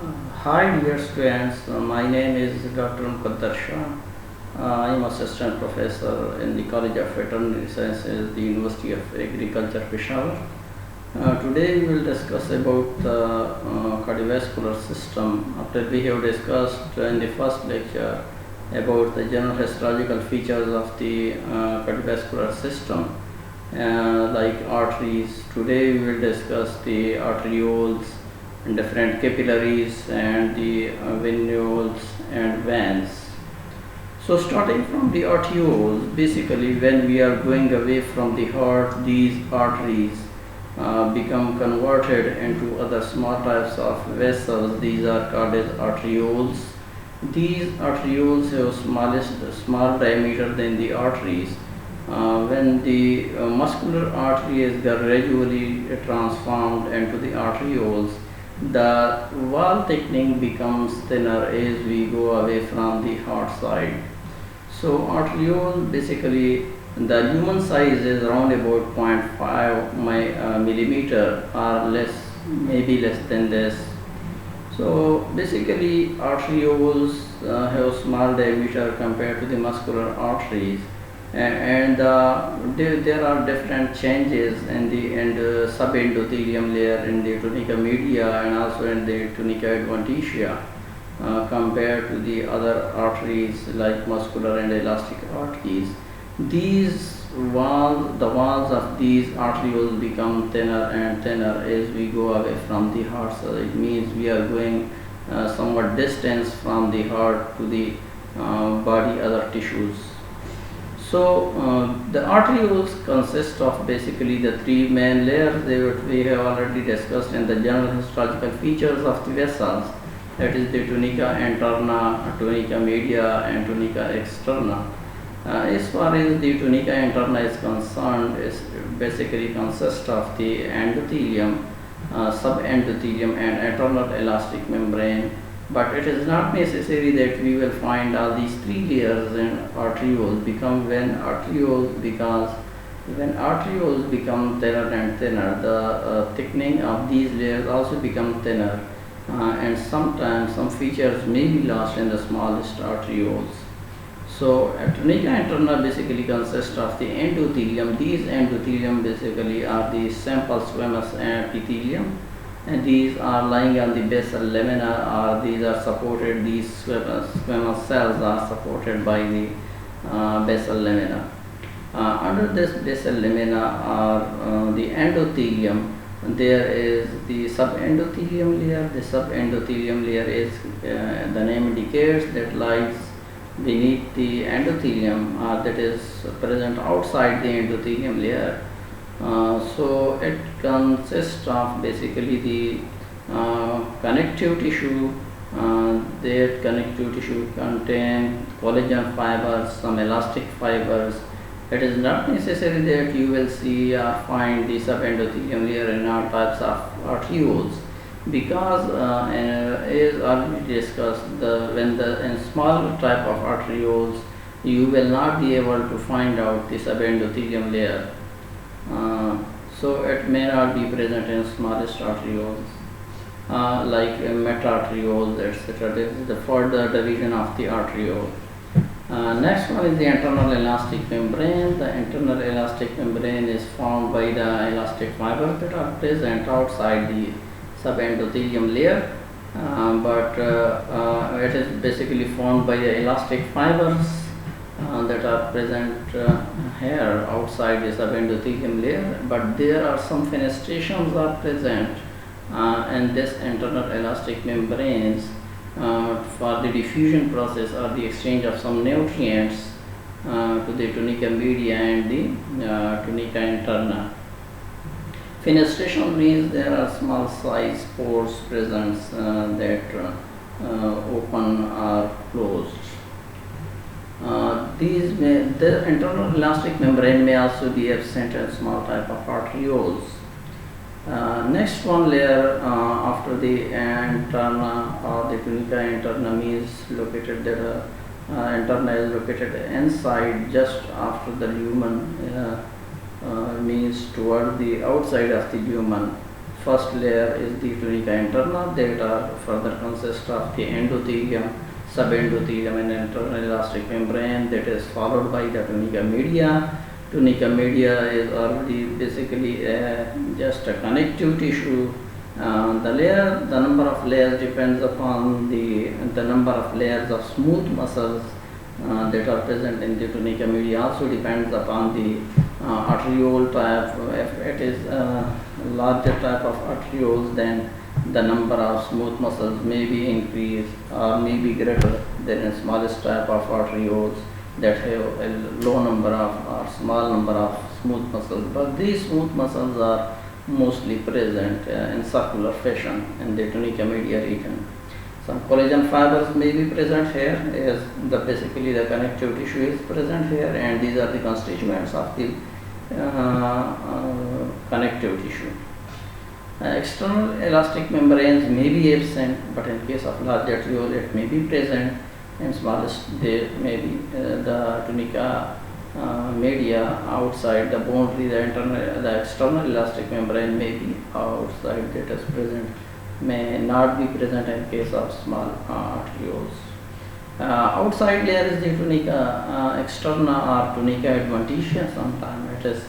Hi dear students, my name is Dr. Muqaddar Shah. I am assistant professor in the College of Veterinary Sciences, the University of Agriculture, Peshawar. Today we will discuss about the cardiovascular system. After we have discussed in the first lecture about the general histological features of the cardiovascular system, like arteries. Today we will discuss the arterioles and different capillaries and the venules and veins. So starting from the arterioles, basically when we are going away from the heart, these arteries become converted into other small types of vessels. These are called as arterioles. These arterioles have small diameter than the arteries. When the muscular artery is gradually transformed into the arterioles, the wall thickening becomes thinner as we go away from the heart side. So arteriole, basically the human size is around about 0.5 millimeter or less, maybe less than this. So basically arterioles have small diameter compared to the muscular arteries, and there are different changes in the subendothelium layer in the tunica media and also in the tunica adventitia compared to the other arteries like muscular and elastic arteries. The walls of these arterioles become thinner and thinner as we go away from the heart. So it means we are going somewhat distance from the heart to the body other tissues. So the arterioles consist of basically the three main layers that we have already discussed in the general histological features of the vessels. That is the tunica interna, tunica media, and tunica externa. As far as the tunica interna is concerned, it basically consists of the endothelium, subendothelium, and internal elastic membrane. But it is not necessary that we will find all these three layers in arterioles when arterioles become thinner and thinner, the thickening of these layers also become thinner, and sometimes some features may be lost in the smallest arterioles. So tunica interna basically consists of the endothelium. These endothelium basically are the simple squamous epithelium, and these are lying on the basal lamina, or these squamous cells are supported by the basal lamina. Under this basal lamina are the endothelium. There is the subendothelium layer. The subendothelium layer is, the name indicates, that lies beneath the endothelium, that is present outside the endothelium layer. So it consists of basically the connective tissue. That connective tissue contain collagen fibers, some elastic fibers. It is not necessary that you will see or find the subendothelium layer in all types of arterioles, because as already discussed, in smaller type of arterioles you will not be able to find out the subendothelium layer. So it may not be present in smallest arterioles, like metaarterioles, etc. This is the further division of the arteriole. Next one is the internal elastic membrane. The internal elastic membrane is formed by the elastic fibers that are present outside the subendothelium layer, but it is basically formed by the elastic fibers that are present here outside the subendothelium layer, but there are some fenestrations are present in this internal elastic membranes for the diffusion process or the exchange of some nutrients to the tunica media and the tunica interna. Fenestration means there are small size pores present that open or closed. The internal elastic membrane may also be absent in small type of arterioles. Next one layer after the interna or the tunica interna means located there. Interna is located inside, just after the lumen, means toward the outside of the lumen. First layer is the tunica interna, that are further consist of the endothelium, subendothelium and internal elastic membrane, that is followed by the tunica media. Tunica media is already basically just a connective tissue. The number of layers depends upon the number of layers of smooth muscles that are present in the tunica media. Also depends upon the arteriole type. If it is a larger type of arterioles, then the number of smooth muscles may be increased or may be greater than a smallest type of arterioles that have a low number of or small number of smooth muscles. But these smooth muscles are mostly present in circular fashion in the tunica media region. Some collagen fibers may be present here, as basically the connective tissue is present here, and these are the constituents of the connective tissue. External elastic membranes may be absent, but in case of large arteriole it may be present, and smallest they may be the tunica media outside the boundary, the external elastic membrane may be outside, that is present, may not be present in case of small arterioles. Outside layer is the tunica externa or tunica adventitia. Sometimes it is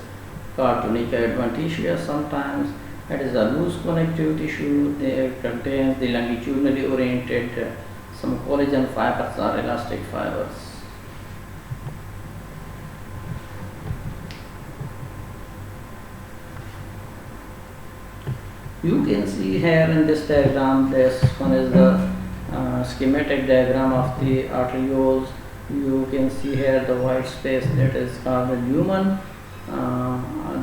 called tunica adventitia. Sometimes it is a loose connective tissue. They contains the longitudinally oriented some collagen fibers or elastic fibers. You can see here in this diagram, this one is the schematic diagram of the arterioles. You can see here the white space that is called the lumen.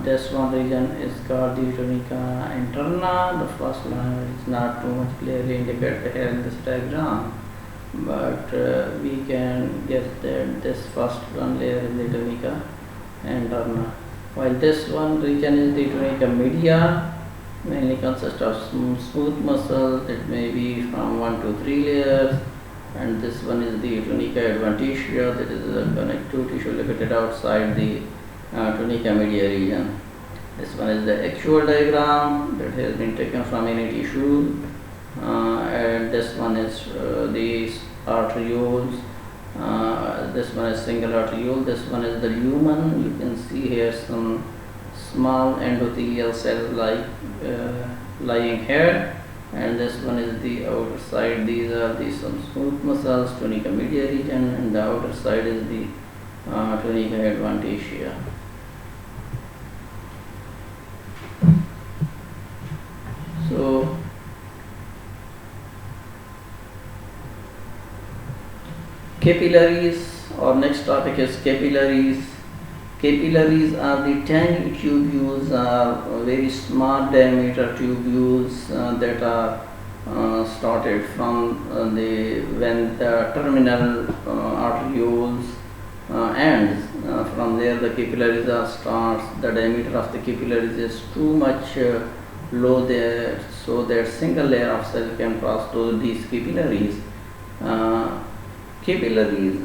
This one region is called the tunica interna. The first line is not too much clearly indicated here in this diagram, but we can guess that this first one layer is the tunica interna, while this one region is the tunica media. Mainly consists of smooth muscles. It may be from 1 to 3 layers, and this one is the tunica adventitia, that is a connective tissue located outside the tunica media region. This one is the actual diagram that has been taken from any tissue, and this one is the arterioles. This one is single arteriole. This one is the lumen. You can see here some small endothelial cells lying here, and this one is the outer side. These are the some smooth muscles, tunica media region, and the outer side is the tunica adventitia. So capillaries, our next topic is capillaries. Capillaries are the tiny tubules, very small diameter tubules that are started from when the terminal arterioles ends. From there the capillaries starts. The diameter of the capillaries is too much low there, so that single layer of cell can pass through these capillaries. Capillaries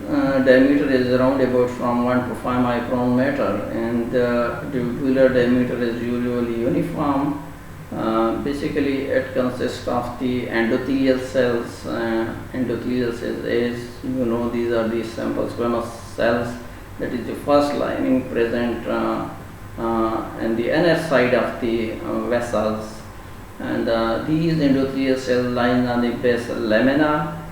diameter is around about from 1 to 5 micron matter, and the tubular diameter is usually uniform. Basically it consists of the endothelial cells. Endothelial cells, as you know, these are the simple squamous cells, that is the first lining present in the inner side of the vessels, and these endothelial cells line on the basal lamina.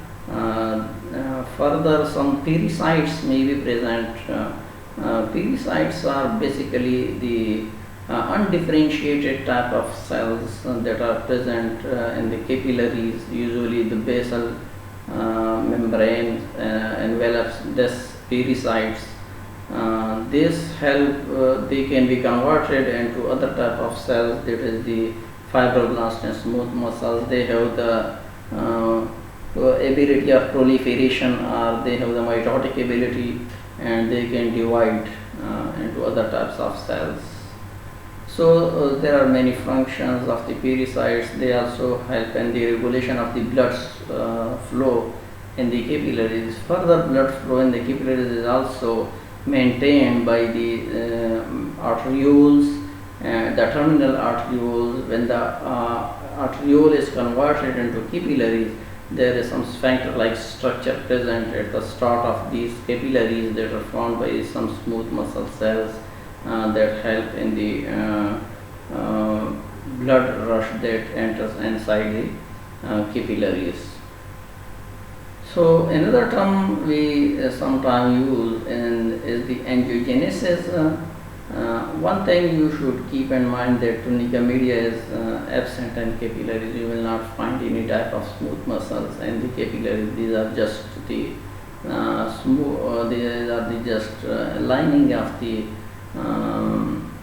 Further, some pericytes may be present. Pericytes are basically the undifferentiated type of cells that are present in the capillaries. Usually the basal membrane envelops this pericytes. This help they can be converted into other type of cells, that is the fibroblasts and smooth muscles. They have the ability of proliferation, or they have the mitotic ability, and they can divide into other types of cells. So there are many functions of the pericytes. They also help in the regulation of the blood flow in the capillaries. Further, blood flow in the capillaries is also maintained by the arterioles, the terminal arterioles. When the arteriole is converted into capillaries, there is some sphincter-like structure present at the start of these capillaries that are formed by some smooth muscle cells that help in the blood rush that enters inside the capillaries. So another term we sometimes use is the angiogenesis. One thing you should keep in mind that tunica media is absent in capillaries. You will not find any type of smooth muscles in the capillaries. These are just the smooth. These are the just lining of the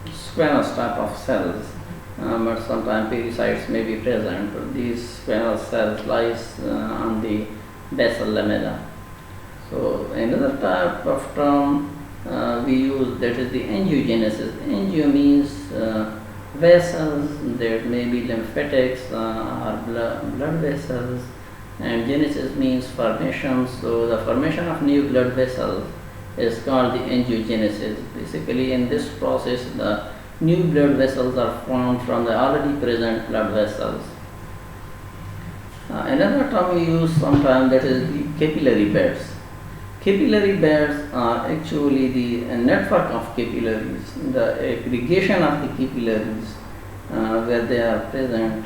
squamous type of cells. But sometimes pericytes may be present. But these squamous cells lies on the basal lamella. So another type of term we use, that is the angiogenesis. Angio means vessels, that may be lymphatics or blood vessels, and genesis means formation. So the formation of new blood vessels is called the angiogenesis. Basically, in this process, the new blood vessels are formed from the already present blood vessels. Another term we use sometimes, that is the capillary beds. Capillary beds are actually the network of capillaries, the aggregation of the capillaries where they are present.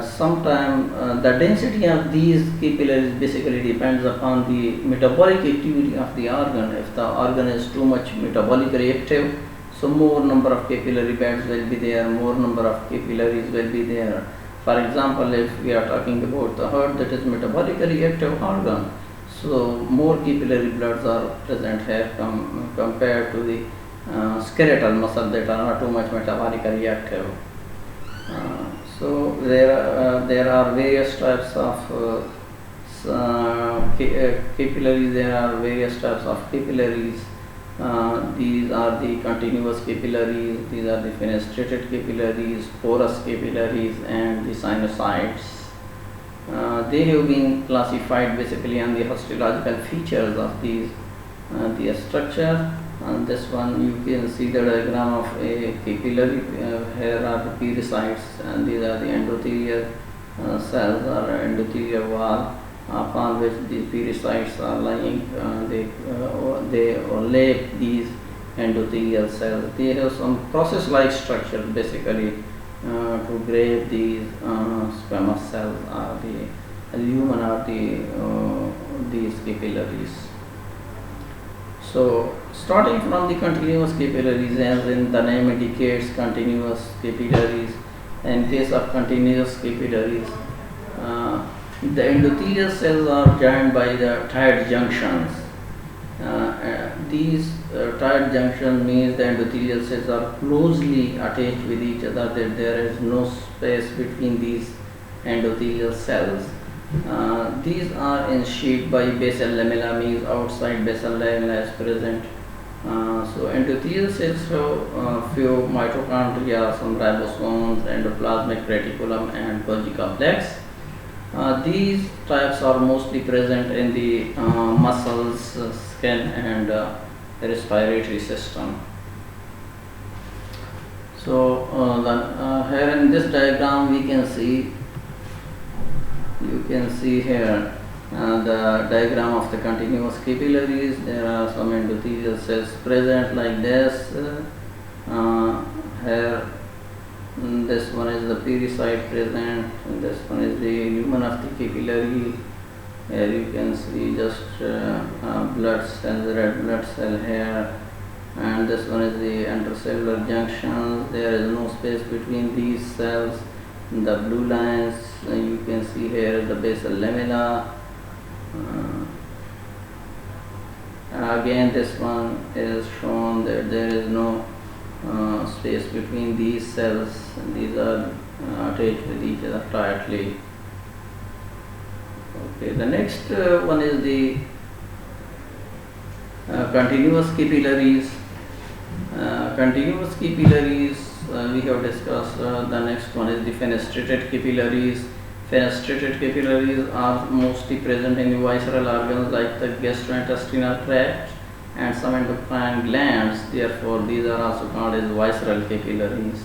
Sometimes the density of these capillaries basically depends upon the metabolic activity of the organ. If the organ is too much metabolically active, so more number of capillary beds will be there, more number of capillaries will be there. For example, if we are talking about the heart, that is metabolically active organ, so more capillary bloods are present here compared to the skeletal muscle that are not too much metabolically active. So there are various types of capillaries. There are various types of capillaries. These are the continuous capillaries, these are the fenestrated capillaries, porous capillaries, and the sinusoids. They have been classified basically on the histological features of these the structure. On this one you can see the diagram of a capillary. Here are the pericytes, and these are the endothelial cells or endothelial wall upon which these pericytes are lying. They overlap these endothelial cells. They have some process-like structure basically to grab these squamous cells or the lumen or these capillaries. So starting from the continuous capillaries, as in the name indicates, continuous capillaries. In case of continuous capillaries, the endothelial cells are joined by the tight junctions. These tight junctions means the endothelial cells are closely attached with each other, that there is no space between these endothelial cells. These are enshaped by basal lamella, means outside basal lamella is present. So endothelial cells have few mitochondria, some ribosomes, endoplasmic reticulum, and Golgi complex. These types are mostly present in the muscles, skin, and respiratory system. So here in this diagram we can see, you can see here the diagram of the continuous capillaries. There are some endothelial cells present like this. Here this one is the pericyte present, and this one is the lumen of the capillary. Here you can see just blood cells, red blood cell here, and this one is the intercellular junctions. There is no space between these cells. The blue lines you can see here is the basal lamella. Again this one is shown that there is no space between these cells, and these are attached with each other tightly. Okay, the next one is the continuous capillaries. Continuous capillaries we have discussed. The next one is the fenestrated capillaries. Fenestrated capillaries are mostly present in the visceral organs like the gastrointestinal tract and some endocrine glands. Therefore, these are also called as visceral capillaries.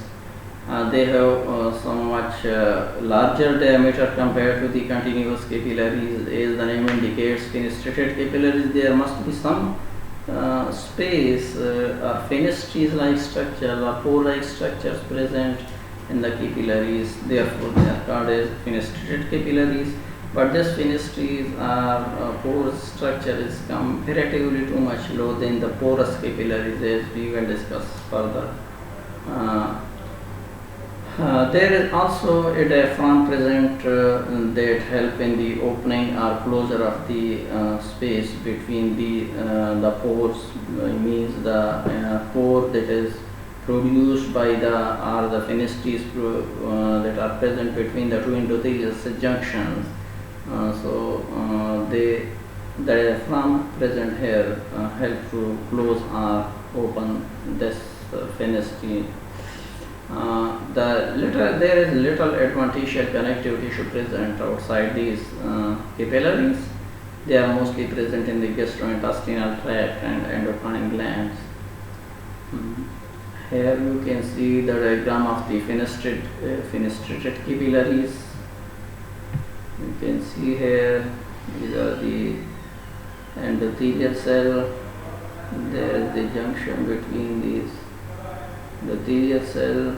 They have so much larger diameter compared to the continuous capillaries. As the name indicates, fenestrated capillaries, there must be some space or fenestrous-like structures or pore-like structures present in the capillaries. Therefore, they are called as fenestrated capillaries. But this fenestrous or pore structure is comparatively too much low than the porous capillaries, as we will discuss further. Uh, there is also a diaphragm present that help in the opening or closure of the space between the pores. Means the pore that is produced by the fenestrous that are present between the two endothelial junctions. The diaphragm present here help to close or open this fenestry. There is little adventitial connective tissue present outside these capillaries. They are mostly present in the gastrointestinal tract and endocrine glands. Here you can see the diagram of the fenestrated capillaries. You can see here these are the endothelial cell. There is the junction between these endothelial cells.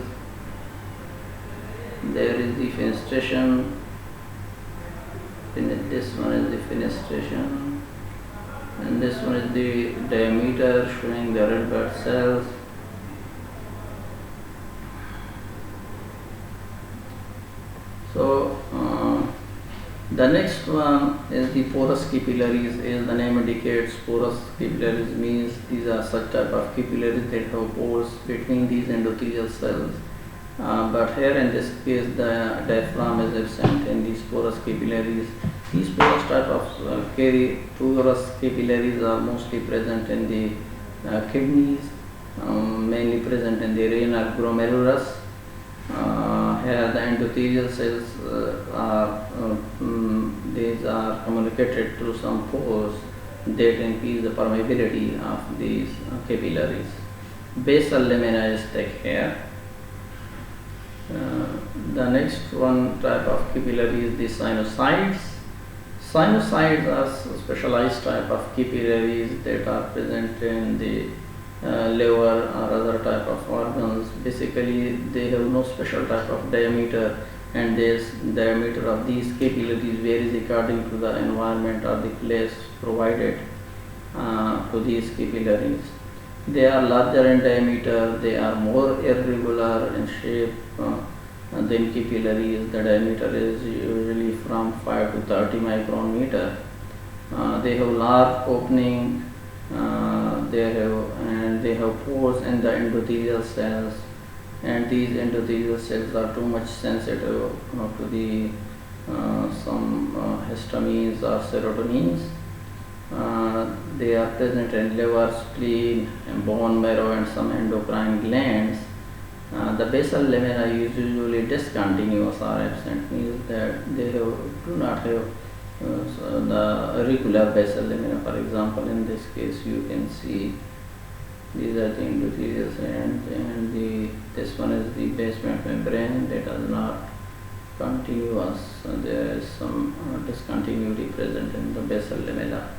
There is the fenestration. This one is the fenestration, and this one is the diameter showing the red blood cells. So the next one is the porous capillaries. As the name indicates, porous capillaries means these are such type of capillaries that have pores between these endothelial cells. But here in this case, the diaphragm is absent in these porous capillaries. These porous type of porous capillaries are mostly present in the kidneys, mainly present in the renal glomerulus. Here the endothelial cells these are communicated through some pores that increase the permeability of these capillaries. Basal lamina is thick here. The next one type of capillary is the sinusoids. Sinusoids are specialized type of capillaries that are present in the liver or other type of organs. Basically, they have no special type of diameter, and this diameter of these capillaries varies according to the environment or the place provided to these capillaries. They are larger in diameter, they are more irregular in shape than capillaries. The diameter is usually from 5 to 30 micrometer. They have large opening, they have pores in the endothelial cells, and these endothelial cells are too much sensitive to the some histamines or serotonins. They are present in liver, spleen, and bone marrow, and some endocrine glands. The basal lamina is usually discontinuous or absent, means that they do not have the regular basal lamina. For example, in this case, you can see these are the endothelial cells, and this one is the basement membrane that is not continuous. There is some discontinuity present in the basal lamina.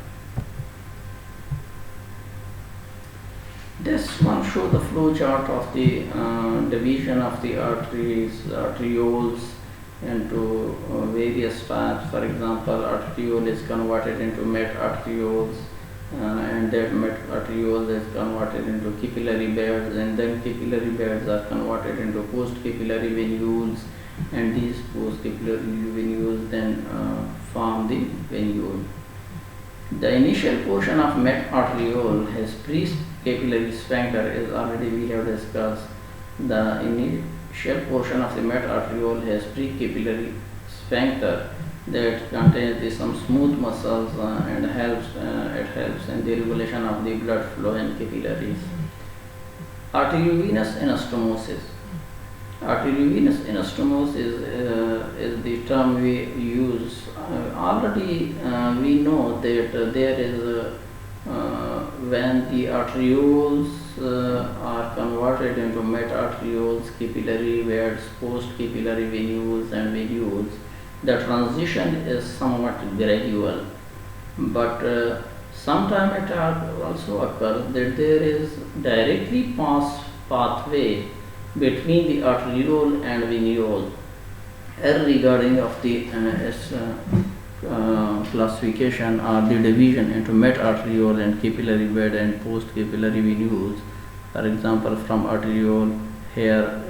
This one shows the flow chart of the division of the arterioles into various parts. For example, arteriole is converted into metarterioles, and that metarteriole is converted into capillary beds, and then capillary beds are converted into post-capillary venules, and these post-capillary venules then form the venule. The initial portion of metarteriole has pre-capillary sphincter, as already we have discussed. The initial portion of the metarteriole has pre-capillary sphincter that contains some smooth muscles and it helps in the regulation of the blood flow in capillaries. Arteriovenous anastomosis. Arteriovenous anastomosis is the term we use. Already we know that there is when the arterioles are converted into metarterioles, capillary beds, post-capillary venules and venules, the transition is somewhat gradual, but sometimes it also occurs that there is directly pathway between the arteriole and venule, regarding of the classification or the division into metarteriole and capillary bed and post-capillary venules. For example, from arteriole, here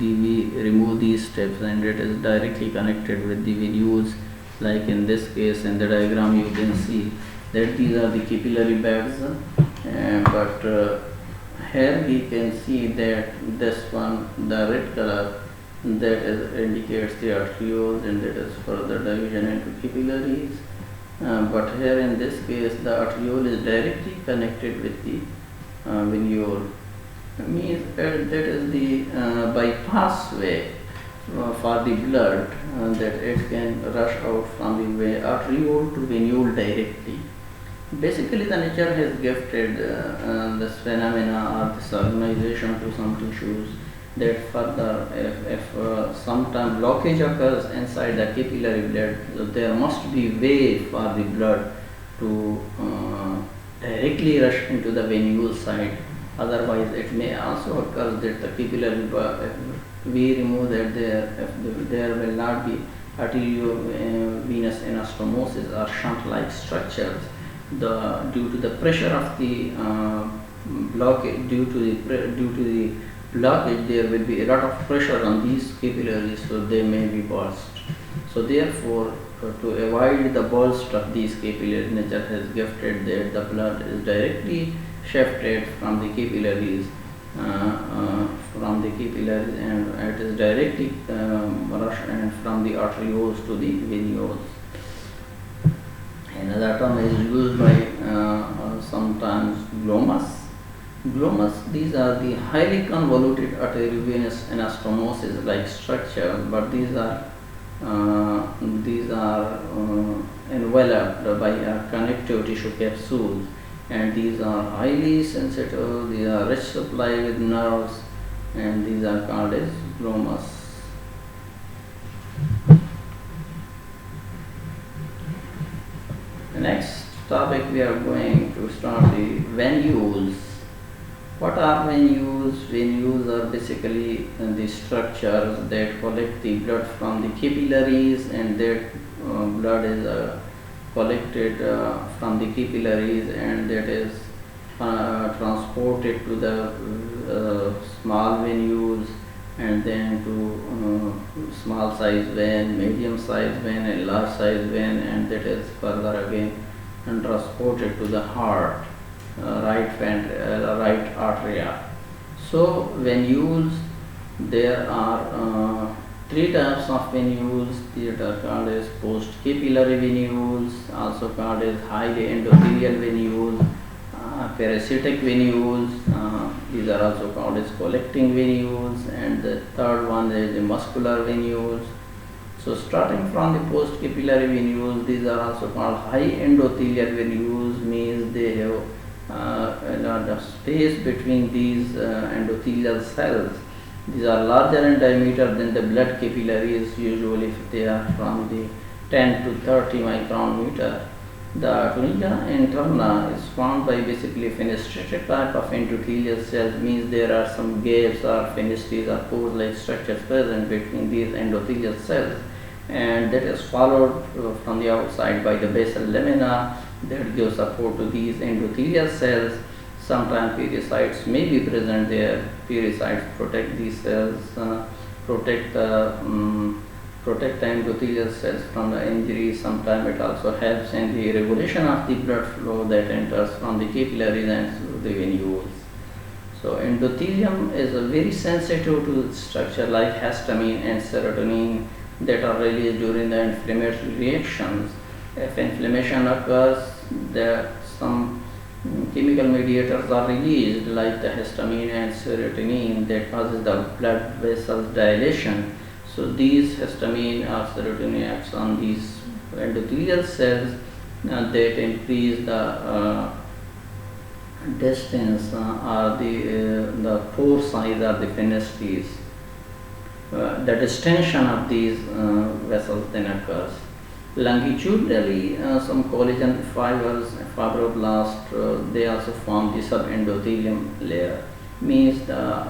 we remove these steps and it is directly connected with the venules. Like in this case, in the diagram you can see that these are the capillary beds, but here we can see that this one, the red color, that indicates the arterioles and that is further division into capillaries. But here in this case, the arteriole is directly connected with the venule. Means that is the bypass way for the blood, that it can rush out from the arteriole to venule directly. Basically, the nature has gifted this phenomena or this organization to some tissues, that further if sometime blockage occurs inside the capillary blood, so there must be way for the blood to directly rush into the venule side. Otherwise, it may also occur that the capillary blood, if we remove that there will not be arteriovenous anastomosis or shunt-like structures. Due to the pressure of the blockage, due to the blockage, there will be a lot of pressure on these capillaries, so they may be burst. So therefore, to avoid the burst of these capillaries, nature has gifted that the blood is directly shafted from the capillaries, and it is directly rushed and from the arterioles to the venules. Another term is used by sometimes glomus. Glomus, these are the highly convoluted arteriovenous anastomosis like structures, but these are enveloped by a connective tissue capsule, and these are highly sensitive, these are rich supply with nerves, and these are called as glomus. The next topic we are going to start the venules. What are venules? Venules are basically the structures that collect the blood from the capillaries, and that blood is collected from the capillaries, and that is transported to the small venules, and then to small size vein, medium size vein and large size vein, and that is further again transported to the heart, right arteria. So venules, there are three types of venules. These are called as post-capillary venules, also called as highly endothelial venules, parasitic venules, these are also called as collecting venules, and the third one is the muscular venules. So starting from the post-capillary venules, these are also called high endothelial venules, means they have a lot of space between these endothelial cells. These are larger in diameter than the blood capillaries, usually if they are from the 10 to 30 micron meter. The tunica interna is formed by basically fenestrated type of endothelial cells, means there are some gaps or fenestries or pore-like structures present between these endothelial cells, and that is followed from the outside by the basal lamina that gives support to these endothelial cells. Sometimes pericytes may be present there. Pericytes protect these cells, protect the endothelial cells from the injury. Sometimes it also helps in the regulation of the blood flow that enters from the capillaries and the venules. So endothelium is very sensitive to structure like histamine and serotonin that are released during the inflammatory reactions. If inflammation occurs, some chemical mediators are released like the histamine and serotonin that causes the blood vessels dilation. So these histamine or serotonin acts on these endothelial cells that increase the distance or the pore size or the fenestraries. The distension of these vessels then occurs. Longitudinally, some collagen fibers, fibroblasts, they also form the subendothelium layer. Means the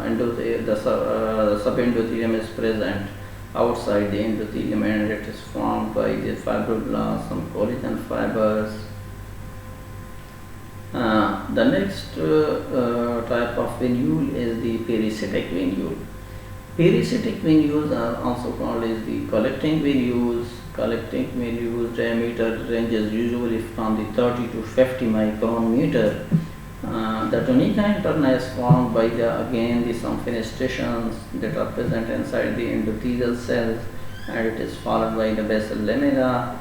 subendothelium is present outside the endothelium and it is formed by the fibroblasts, some collagen fibers. The next type of venule is the pericytic venule. Pericytic venules are also called as the collecting venules. Collecting venules diameter ranges usually from the 30 to 50 micron meter. The tunica interna is formed by the some fenestrations that are present inside the endothelial cells, and it is followed by the basal lamina,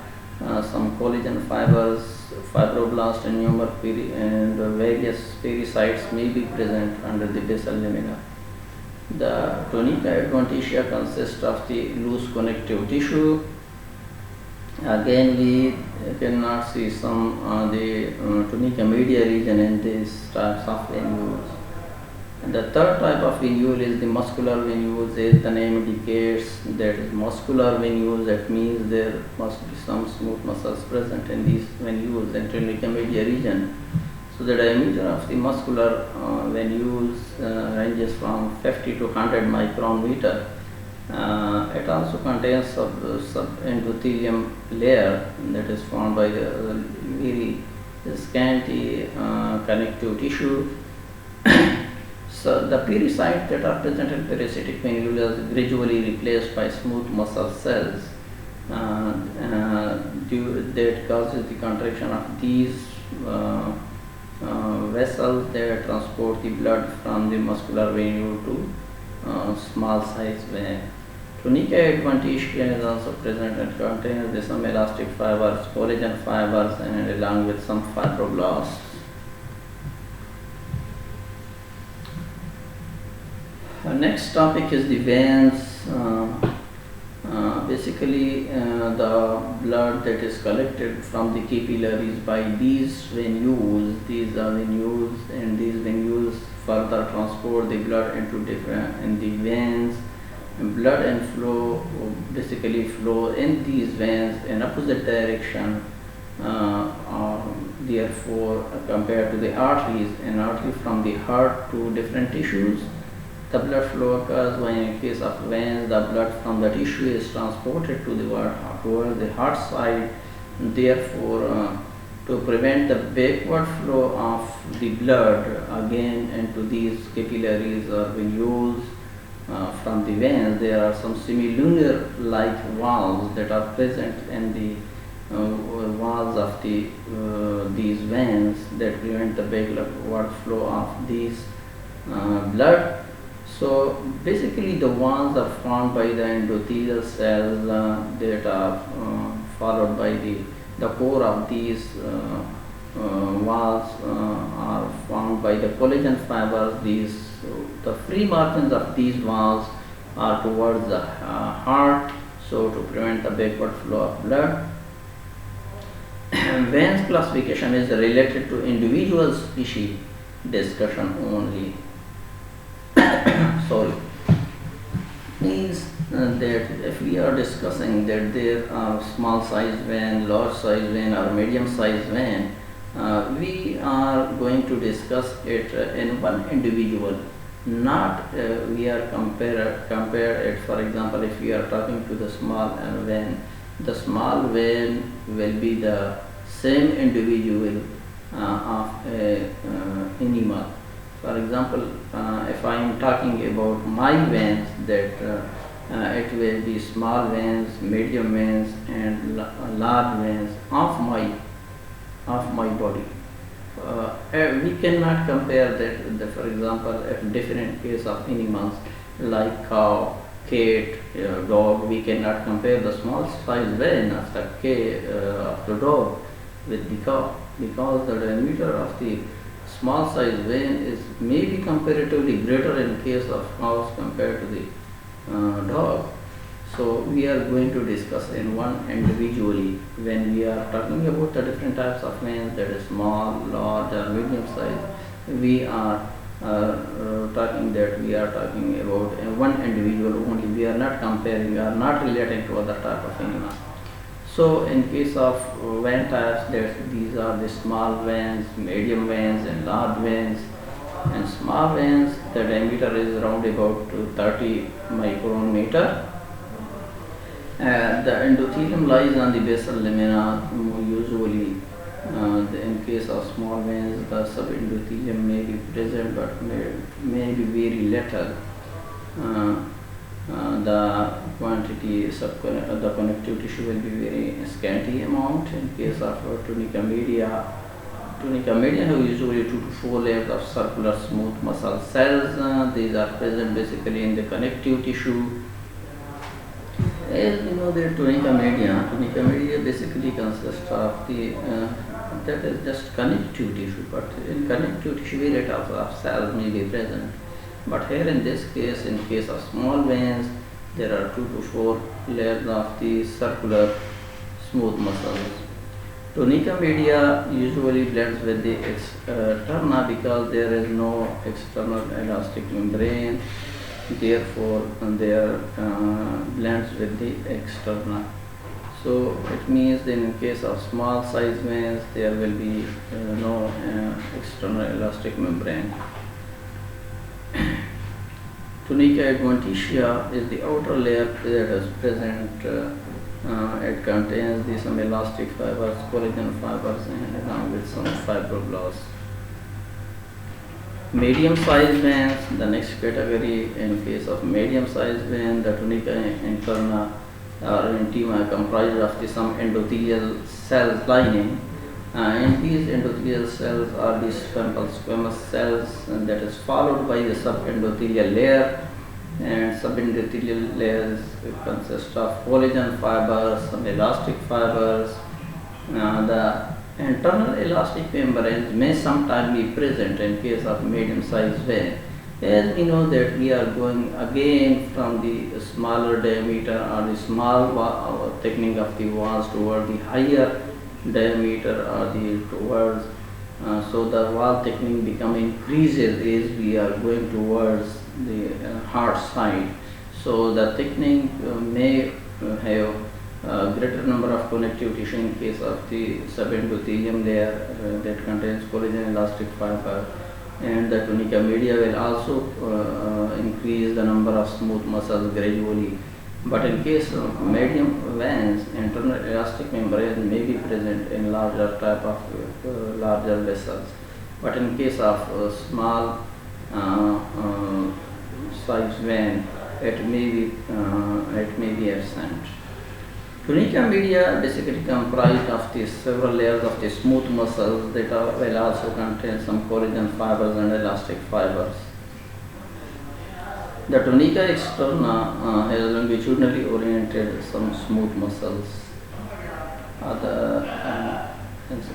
some collagen fibers, fibroblast and and various pericytes may be present under the basal lamina. The tunica adventitia consists of the loose connective tissue. Again, we cannot see some the tunica media region in these types of venules. And the third type of venule is the muscular venules. As the name indicates, that is muscular venules. That means there must be some smooth muscles present in these venules and tunica media region. So the diameter of the muscular venules ranges from 50 to 100 micron meter. It also contains subendothelium layer that is formed by the very scanty connective tissue. So the pericytes that are present in pericytic venule are gradually replaced by smooth muscle cells that causes the contraction of these vessels that transport the blood from the muscular venule to small size vein. Tunica adventitia is also present and contains some elastic fibers, collagen fibers, and along with some fibroblasts. Next topic is the veins. Basically, the blood that is collected from the capillaries by these venules. These are venules, and these venules further transport the blood into in the veins. And blood and flow basically flow in these veins in opposite direction. Therefore, compared to the arteries, an artery from the heart to different tissues, the blood flow occurs when in case of veins, the blood from the tissue is transported to towards the heart side. Therefore, to prevent the backward flow of the blood again into these capillaries or venules from the veins, there are some semilunar-like valves that are present in the walls of these veins that prevent the backward flow of these blood. So basically the walls are formed by the endothelial cells that are followed by the core of these walls are formed by the collagen fibers. The free margins of these walls are towards the heart, so to prevent the backward flow of blood. Veins classification is related to individual species discussion only. Sorry, means that if we are discussing that there are small size vein, large size vein, or medium size vein, we are going to discuss it in one individual, not we are compare it. For example, if we are talking to the small vein, the small vein will be the same individual of a animal. For example, if I am talking about my veins, that it will be small veins, medium veins, and large veins of my body. We cannot compare that. For example, if different case of animals like cow, cat, dog, we cannot compare the small size vein of the dog with the cow, because the diameter of the small size vein is maybe comparatively greater in case of cows compared to the dog. So we are going to discuss in one individually when we are talking about the different types of veins, that is small, large, or medium size. we are talking about one individual only. We are not comparing, we are not relating to other type of animal. So in case of van types, these are the small vans, medium vans and large vans. And small vans, the diameter is around about 30 micrometer. The endothelium lies on the basal lamina. Usually, in case of small veins, the subendothelium may be present, but may be very little. The quantity, the connective tissue will be very scanty amount. In case of tunica media have usually 2 to 4 layers of circular smooth muscle cells. These are present basically in the connective tissue. As we know, the tunica media basically consists of the that is just connective tissue, but in connective tissue variety of cells may be present. But here in this case, in case of small veins, there are 2 to 4 layers of the circular smooth muscles. Tunica media usually blends with the externa because there is no external elastic membrane. Therefore, there blends with the externa. So it means that in case of small size veins, there will be no external elastic membrane. Tunica adventitia is the outer layer that is present. It contains some elastic fibers, collagen fibers, and along with some fibroblasts. Medium sized veins, the next category. In case of medium sized vein, the tunica interna or intima comprised of some endothelial cells lining, and these endothelial cells are the squamous cells, and that is followed by the subendothelial layer. And subendothelial layers consist of collagen fibers, some elastic fibers. The internal elastic membranes may sometimes be present in case of medium sized vein. As we know that we are going again from the smaller diameter or the small thickening of the walls toward the higher diameter or the towards, so the wall thickening become increases as we are going towards the hard side. So the thickening may have greater number of connective tissue in case of the subendothelium layer that contains collagen elastic fiber, and the tunica media will also increase the number of smooth muscles gradually. But in case of medium veins, internal elastic membrane may be present in larger type of larger vessels. But in case of small size vein, it may be absent. Tunica media basically comprised of the several layers of the smooth muscles that will also contain some collagen fibers and elastic fibers. The tunica externa has longitudinally oriented some smooth muscles.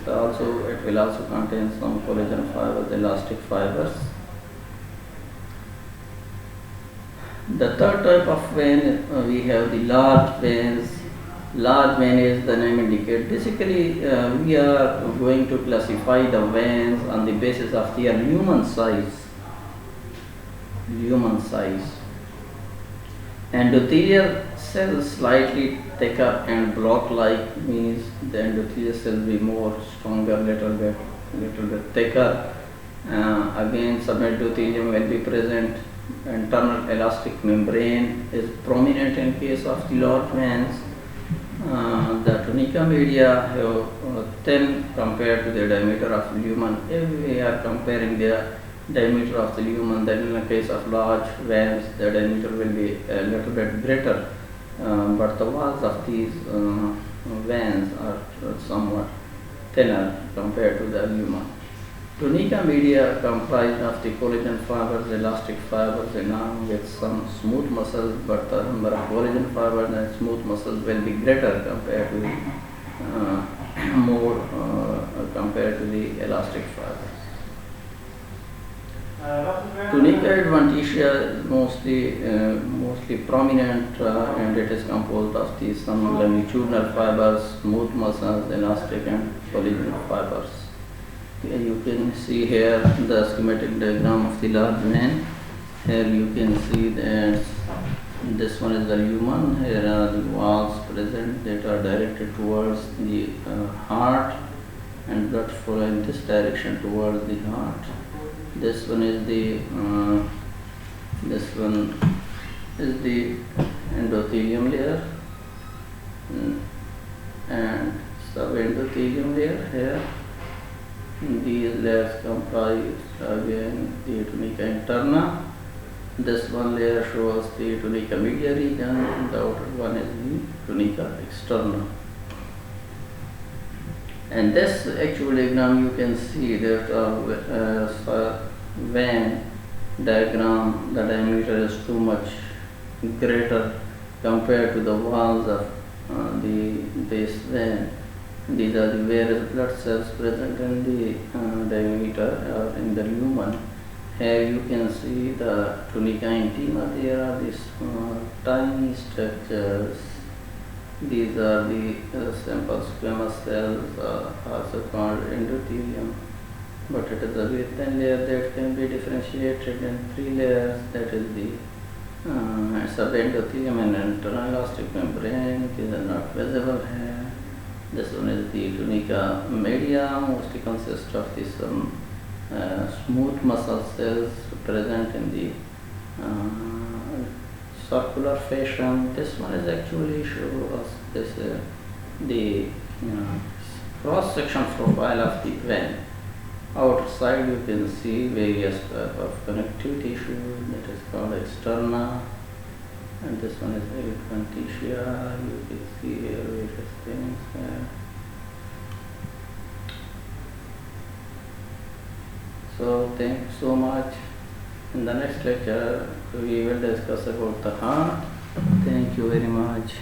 Also, it will also contain some collagen fibers, elastic fibers. The third type of vein, we have the large veins. Large vein, as the name indicates, basically we are going to classify the veins on the basis of their lumen size. Endothelial cells slightly thicker and block-like means the endothelial cells will be more stronger, little bit thicker. Again, subendothelium will be present. Internal elastic membrane is prominent in case of the large veins. The tunica media have thin compared to the diameter of lumen. If we are comparing the diameter of the lumen, then in the case of large veins, the diameter will be a little bit greater, but the walls of these veins are somewhat thinner compared to the lumen. Tunica media comprised of the collagen fibers, elastic fibers, along with some smooth muscles, but the number of collagen fibers and smooth muscles will be greater compared to the elastic fibers. Tunica adventitia is mostly prominent, and it is composed of some longitudinal fibers, smooth muscles, elastic and collagen fibers. You can see here the schematic diagram of the large vein. Here you can see that this one is the lumen. Here are the valves present that are directed towards the heart, and blood flow in this direction towards the heart. This one is the endothelium layer, and subendothelium layer here. These layers comprise again the tunica interna. This one layer shows the tunica media region, and the outer one is the tunica externa. And this actual diagram you can see that vein diagram, the diameter is too much greater compared to the walls of this vein. These are the various blood cells present in the diameter or in the lumen. Here you can see the tunica intima. There are these tiny structures. These are the simple squamous cells, also called endothelium. But it is a very thin layer that can be differentiated in three layers. That is the subendothelium and internal elastic membrane. These are not visible here. This one is the tunica media, mostly consists of these smooth muscle cells present in the circular fashion. This one is actually show us this the cross section profile of the vein. Outside you can see various type of connective tissue that is called externa, and this one is erythromantia. You can see here various things. So thank you so much. In the next lecture we will discuss about the heart. Thank you very much.